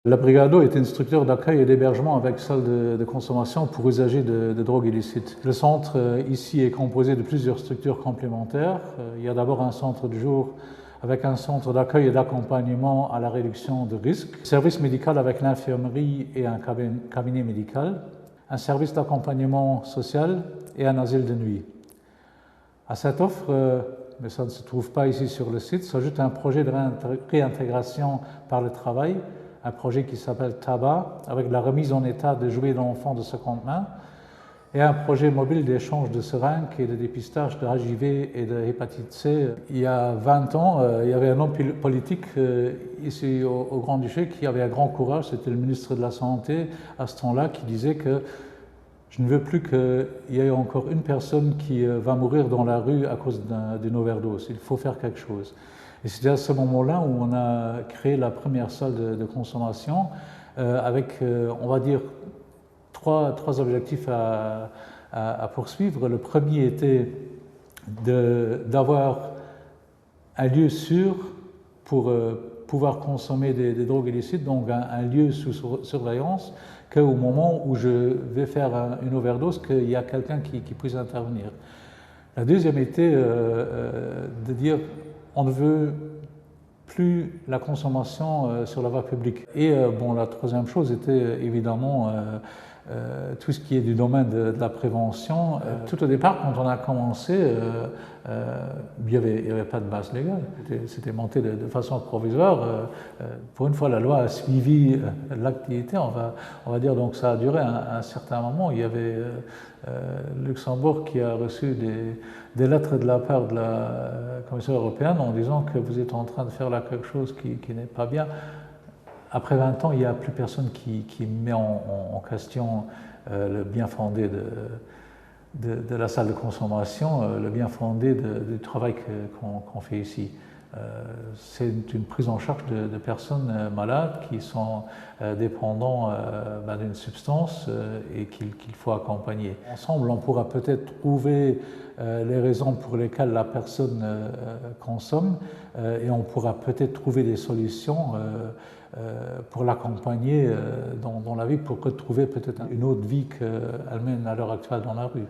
La Brigado est une structure d'accueil et d'hébergement avec salle de consommation pour usagers de drogue illicite. Le centre ici est composé de plusieurs structures complémentaires. Il y a d'abord un centre de jour avec un centre d'accueil et d'accompagnement à la réduction de risques, un service médical avec l'infirmerie et un cabinet médical, un service d'accompagnement social et un asile de nuit. À cette offre, mais ça ne se trouve pas ici sur le site, s'ajoute un projet de réintégration par le travail, un projet qui s'appelle Tabac, avec la remise en état de jouets d'enfants de seconde main, et un projet mobile d'échange de seringues et de dépistage de HIV et de hépatite C. Il y a 20 ans, il y avait un homme politique ici au Grand-Duché qui avait un grand courage, c'était le ministre de la Santé à ce temps-là, qui disait que je ne veux plus qu'il y ait encore une personne qui va mourir dans la rue à cause d'une overdose. Il faut faire quelque chose. Et c'était à ce moment-là où on a créé la première salle de consommation avec, on va dire, trois objectifs à poursuivre. Le premier était d'avoir un lieu sûr pour pouvoir consommer des drogues illicites, donc un lieu sous surveillance, qu'au moment où je vais faire une overdose, qu'il y a quelqu'un qui puisse intervenir. La deuxième était de dire on ne veut plus la consommation sur la voie publique. Et bon, la troisième chose était évidemment tout ce qui est du domaine de la prévention. Tout au départ, quand on a commencé, il n'y avait pas de base légale. C'était monté de façon provisoire. Pour une fois, la loi a suivi l'activité, on va dire, donc ça a duré un certain moment. Il y avait Luxembourg qui a reçu des lettres de la part de la Commission européenne en disant que vous êtes en train de faire là quelque chose qui n'est pas bien. Après 20 ans, il n'y a plus personne qui met en question le bien fondé de la salle de consommation, le bien fondé du travail qu'on fait ici. C'est une prise en charge de personnes malades qui sont dépendants d'une substance et qu'il faut accompagner. Ensemble, on pourra peut-être trouver les raisons pour lesquelles la personne consomme et on pourra peut-être trouver des solutions pour l'accompagner dans la vie, pour retrouver peut-être une autre vie qu'elle mène à l'heure actuelle dans la rue.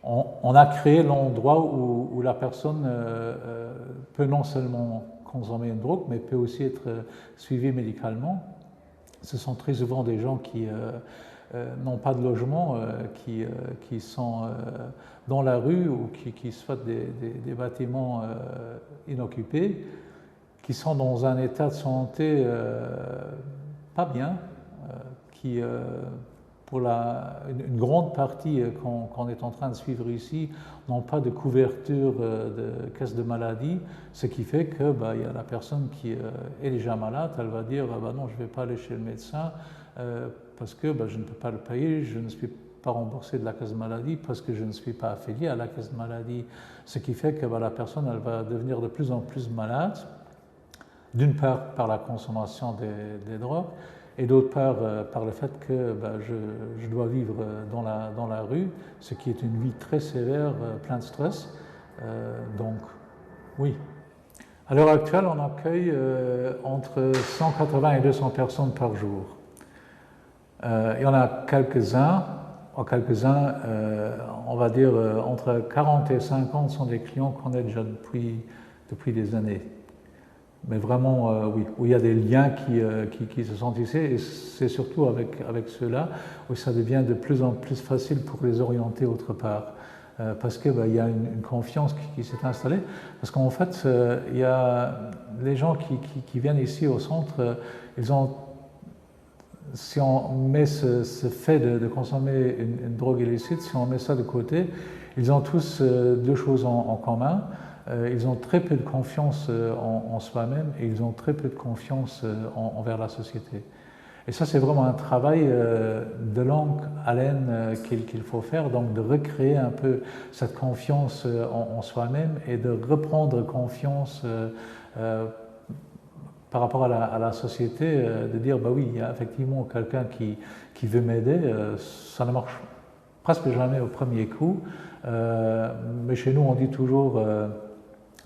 On a créé l'endroit où la personne peut non seulement consommer une drogue, mais peut aussi être suivie médicalement. Ce sont très souvent des gens qui n'ont pas de logement, qui sont dans la rue ou qui se font des bâtiments inoccupés, qui sont dans un état de santé pas bien, qui pour une grande partie qu'on est en train de suivre ici, n'ont pas de couverture de caisse de maladie, ce qui fait que y a la personne qui est déjà malade, elle va dire non, je ne vais pas aller chez le médecin parce que je ne peux pas le payer, je ne suis pas remboursé de la caisse de maladie parce que je ne suis pas affilié à la caisse de maladie, ce qui fait que la personne elle va devenir de plus en plus malade, d'une part par la consommation des drogues, et d'autre part par le fait que je dois vivre dans la rue, ce qui est une vie très sévère, plein de stress. Donc, oui. À l'heure actuelle, on accueille entre 180 et 200 personnes par jour. Il y en a quelques-uns, on va dire entre 40 et 50 sont des clients qu'on a déjà depuis des années. Mais vraiment, oui, où il y a des liens qui se sont tissés, et c'est surtout avec ceux-là où ça devient de plus en plus facile pour les orienter autre part. Parce qu'il y a une confiance qui s'est installée. Parce qu'en fait, il y a les gens qui viennent ici au centre, si on met ce fait de consommer une drogue illicite, si on met ça de côté, ils ont tous deux choses en commun. Ils ont très peu de confiance en soi-même et ils ont très peu de confiance envers la société. Et ça, c'est vraiment un travail de longue haleine qu'il faut faire, donc de recréer un peu cette confiance en soi-même et de reprendre confiance par rapport à la société, de dire oui, il y a effectivement quelqu'un qui veut m'aider, ça ne marche presque jamais au premier coup, mais chez nous on dit toujours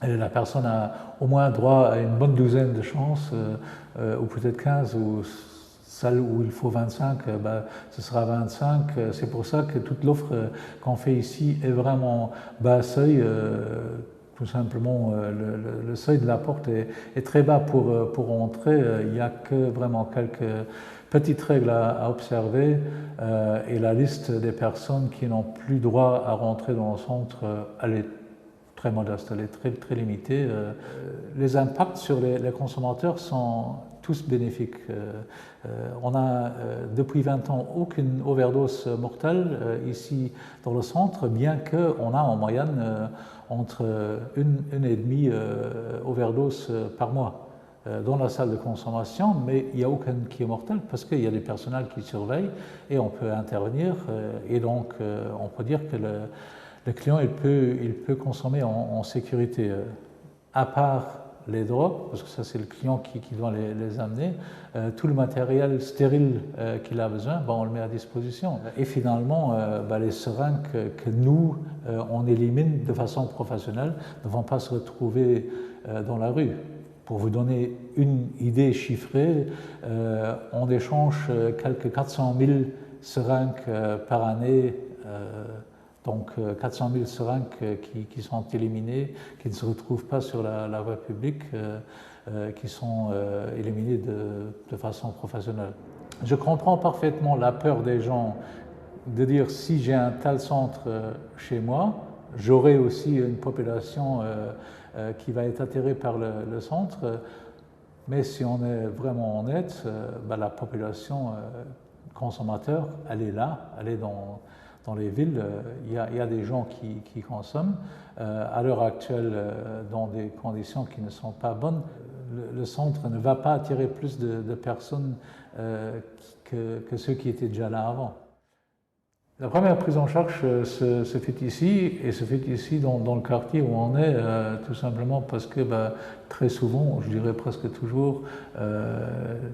la personne a au moins droit à une bonne douzaine de chances, ou peut-être 15, ou salle où il faut 25, ce sera 25. C'est pour ça que toute l'offre qu'on fait ici est vraiment bas seuil. Tout simplement, le seuil de la porte est très bas pour entrer. Il n'y a que vraiment quelques petites règles à observer et la liste des personnes qui n'ont plus droit à rentrer dans le centre, elle est très modeste, elle est très, très limitée. Les impacts sur les consommateurs sont tous bénéfiques. On a depuis 20 ans aucune overdose mortelle ici dans le centre, bien qu'on a en moyenne entre une et demie overdose par mois dans la salle de consommation, mais il n'y a aucun qui est mortel parce qu'il y a des personnels qui surveillent et on peut intervenir et donc on peut dire que le client il peut consommer en sécurité. À part les drogues, parce que ça c'est le client qui doit les amener, tout le matériel stérile qu'il a besoin, on le met à disposition. Et finalement, les seringues que nous, on élimine de façon professionnelle ne vont pas se retrouver dans la rue. Pour vous donner une idée chiffrée, on échange quelques 400 000 seringues par année. Donc 400 000 seringues qui sont éliminées, qui ne se retrouvent pas sur la voie publique, qui sont éliminées de façon professionnelle. Je comprends parfaitement la peur des gens de dire si j'ai un tel centre chez moi, j'aurai aussi une population qui va être attirée par le centre. Mais si on est vraiment honnête, la population consommateur, elle est là, elle est dans les villes, il y a des gens qui consomment. À l'heure actuelle, dans des conditions qui ne sont pas bonnes, le centre ne va pas attirer plus de personnes que ceux qui étaient déjà là avant. La première prise en charge se fait ici, et se fait ici dans le quartier où on est, tout simplement parce que très souvent, je dirais presque toujours,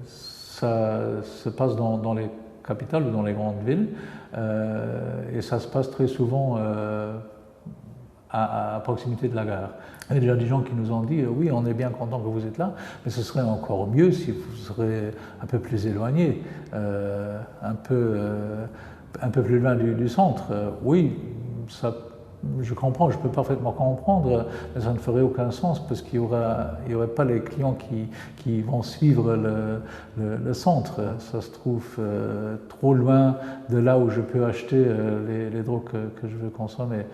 ça se passe dans les capitales ou dans les grandes villes, et ça se passe très souvent à proximité de la gare. Il y a déjà des gens qui nous ont dit oui, on est bien content que vous êtes là, mais ce serait encore mieux si vous serez un peu plus éloigné, un peu plus loin du centre. Oui, ça, je comprends, je peux parfaitement comprendre, mais ça ne ferait aucun sens parce qu'il n'y aurait pas les clients qui vont suivre le centre. Ça se trouve trop loin de là où je peux acheter les drogues que je veux consommer.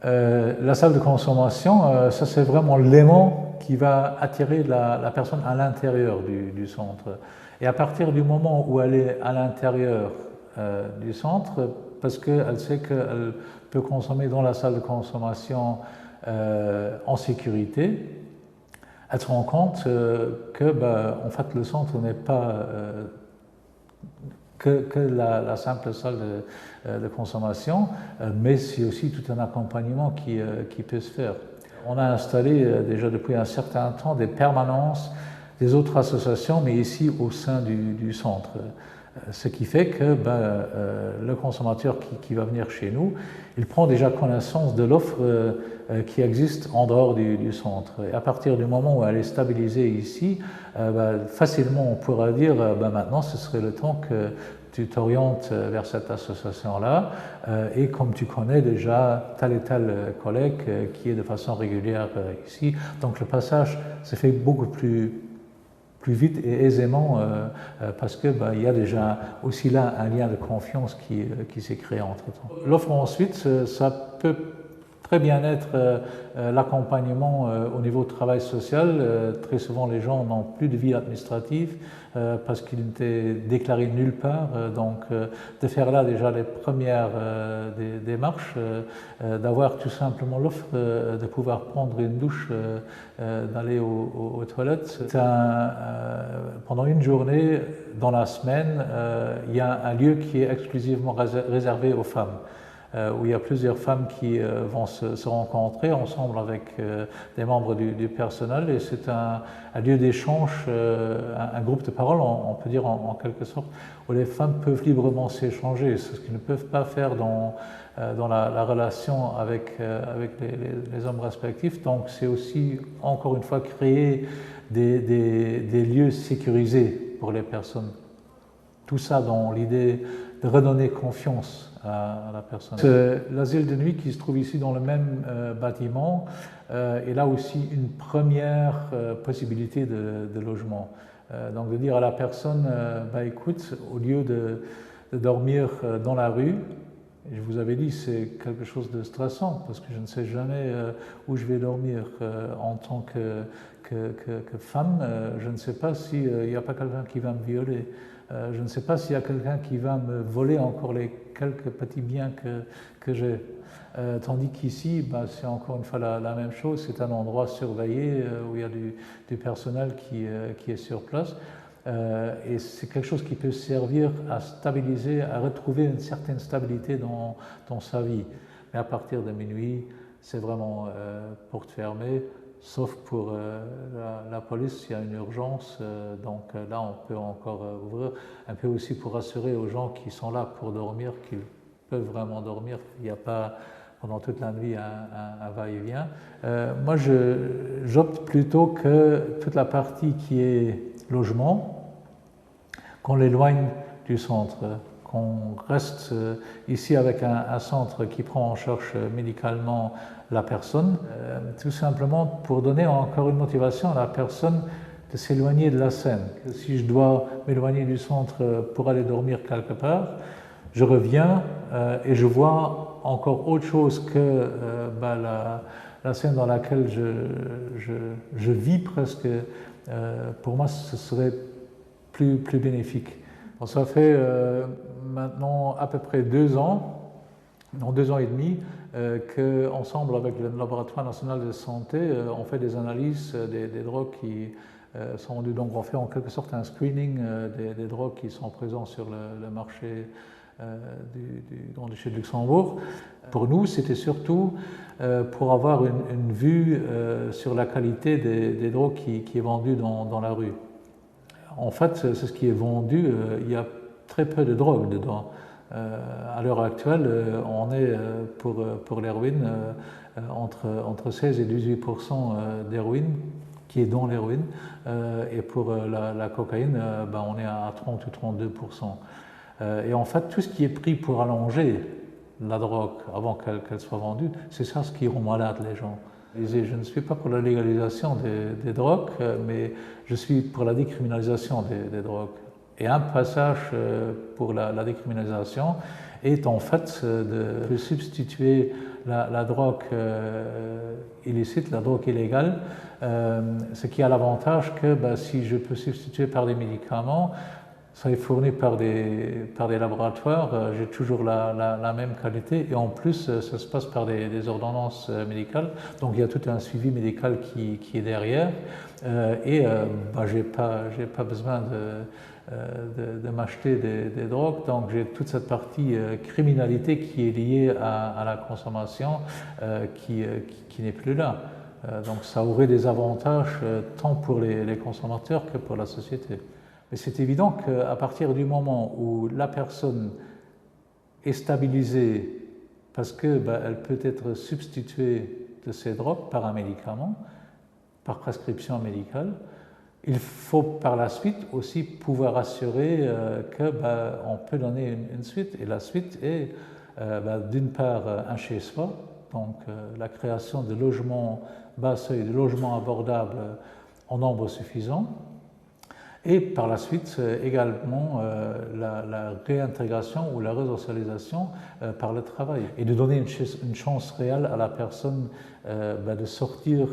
La salle de consommation, ça c'est vraiment l'aimant qui va attirer la personne à l'intérieur du centre. Et à partir du moment où elle est à l'intérieur du centre, parce qu'elle sait qu'elle peut consommer dans la salle de consommation en sécurité, elle se rend compte que en fait, le centre n'est pas que la simple salle de consommation, mais c'est aussi tout un accompagnement qui peut se faire. On a installé déjà depuis un certain temps des permanences des autres associations, mais ici au sein du centre. Ce qui fait que le consommateur qui va venir chez nous, il prend déjà connaissance de l'offre qui existe en dehors du centre. Et à partir du moment où elle est stabilisée ici, facilement on pourra dire maintenant ce serait le temps que tu t'orientes vers cette association-là et comme tu connais déjà tel et tel collègue qui est de façon régulière ici, donc le passage se fait beaucoup plus vite et aisément parce que il y a déjà aussi là un lien de confiance qui s'est créé entre-temps. L'offre ensuite, ça peut très bien être l'accompagnement au niveau du travail social. Très souvent, les gens n'ont plus de vie administrative parce qu'ils n'étaient déclarés nulle part. Donc, de faire là déjà les premières démarches, d'avoir tout simplement l'offre de pouvoir prendre une douche, d'aller aux toilettes. Pendant une journée dans la semaine, il y a un lieu qui est exclusivement réservé aux femmes. Où il y a plusieurs femmes qui vont se rencontrer ensemble avec des membres du personnel et c'est un lieu d'échange, un groupe de parole, on peut dire en quelque sorte, où les femmes peuvent librement s'échanger, ce qu'ils ne peuvent pas faire dans la relation avec les hommes respectifs. Donc c'est aussi, encore une fois, créer des lieux sécurisés pour les personnes. Tout ça dans l'idée de redonner confiance à la personne. L'asile de nuit qui se trouve ici dans le même bâtiment est là aussi une première possibilité de logement. Donc de dire à la personne, bah, écoute, au lieu de dormir dans la rue, je vous avais dit, c'est quelque chose de stressant parce que je ne sais jamais où je vais dormir en tant que femme. Je ne sais pas s'il n'y a pas quelqu'un qui va me violer. Je ne sais pas s'il y a quelqu'un qui va me voler encore les quelques petits biens que j'ai. Tandis qu'ici, bah, c'est encore une fois la même chose. C'est un endroit surveillé où il y a du personnel qui est sur place. Et c'est quelque chose qui peut servir à stabiliser, à retrouver une certaine stabilité dans sa vie. Mais à partir de minuit, c'est vraiment porte fermée, sauf pour la police s'il y a une urgence. Donc là, on peut encore ouvrir, un peu aussi pour rassurer aux gens qui sont là pour dormir qu'ils peuvent vraiment dormir. Il n'y a pas pendant toute la nuit un va-et-vient. Moi, j'opte plutôt que toute la partie qui est logement, qu'on l'éloigne du centre, qu'on reste ici avec un centre qui prend en charge médicalement la personne, tout simplement pour donner encore une motivation à la personne de s'éloigner de la scène. Si je dois m'éloigner du centre pour aller dormir quelque part, je reviens et je vois encore autre chose que la scène dans laquelle je vis presque. Pour moi, ce serait plus bénéfique. Donc, ça fait maintenant à peu près 2 ans, non 2 ans et demi, qu'ensemble avec le Laboratoire national de santé, on fait des analyses des drogues qui sont vendues. Donc on fait en quelque sorte un screening des drogues qui sont présentes sur le marché du Grand-Duché de Luxembourg. Pour nous, c'était surtout pour avoir une vue sur la qualité des drogues qui est vendue dans la rue. En fait, c'est ce qui est vendu, il y a très peu de drogue dedans. À l'heure actuelle, on est pour l'héroïne entre 16 et 18% d'héroïne qui est dans l'héroïne, et pour la cocaïne, on est à 30 ou 32%. Et en fait, tout ce qui est pris pour allonger la drogue avant qu'elle soit vendue, c'est ça ce qui rend malade les gens. Je ne suis pas pour la légalisation des drogues, mais je suis pour la décriminalisation des drogues. Et un passage pour la décriminalisation est en fait de substituer la drogue illicite, la drogue illégale, ce qui a l'avantage que si je peux substituer par des médicaments, ça est fourni par des laboratoires, j'ai toujours la même qualité et en plus ça se passe par des ordonnances médicales, donc il y a tout un suivi médical qui est derrière et j'ai pas besoin de m'acheter des drogues, donc j'ai toute cette partie criminalité qui est liée à la consommation qui n'est plus là. Donc ça aurait des avantages tant pour les consommateurs que pour la société. Mais c'est évident qu'à partir du moment où la personne est stabilisée parce qu'elle peut être substituée de ces drogues par un médicament, par prescription médicale, il faut par la suite aussi pouvoir assurer qu'on peut donner une suite. Et la suite est d'une part un chez-soi, donc la création de logements bas seuil, de logements abordables en nombre suffisant, et par la suite également la réintégration ou la resocialisation par le travail, et de donner une chance réelle à la personne de sortir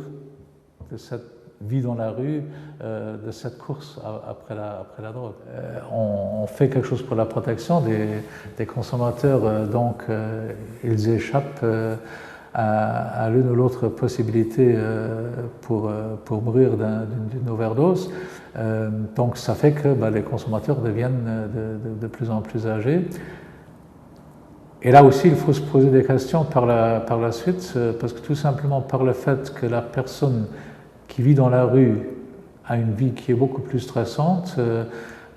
de cette vie dans la rue, de cette course après la drogue. On fait quelque chose pour la protection des consommateurs, donc ils échappent à l'une ou l'autre possibilité pour mourir d'une overdose. Donc ça fait que les consommateurs deviennent de plus en plus âgés. Et là aussi, il faut se poser des questions par la suite, parce que tout simplement par le fait que la personne qui vit dans la rue a une vie qui est beaucoup plus stressante,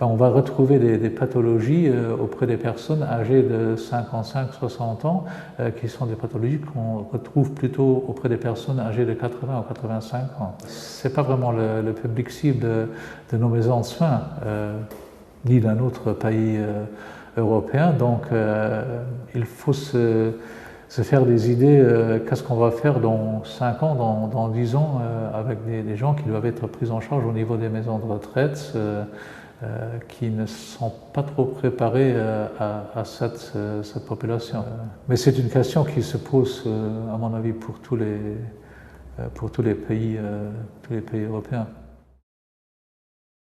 on va retrouver des pathologies auprès des personnes âgées de 55-60 ans, qui sont des pathologies qu'on retrouve plutôt auprès des personnes âgées de 80 ou 85 ans. Ce n'est pas vraiment le public cible de nos maisons de soins. ni d'un autre pays européen. Donc il faut se faire des idées, qu'est-ce qu'on va faire dans 5 ans, dans 10 ans, avec des gens qui doivent être pris en charge au niveau des maisons de retraite, qui ne sont pas trop préparés à cette population. Mais c'est une question qui se pose, à mon avis, pour tous les pays européens.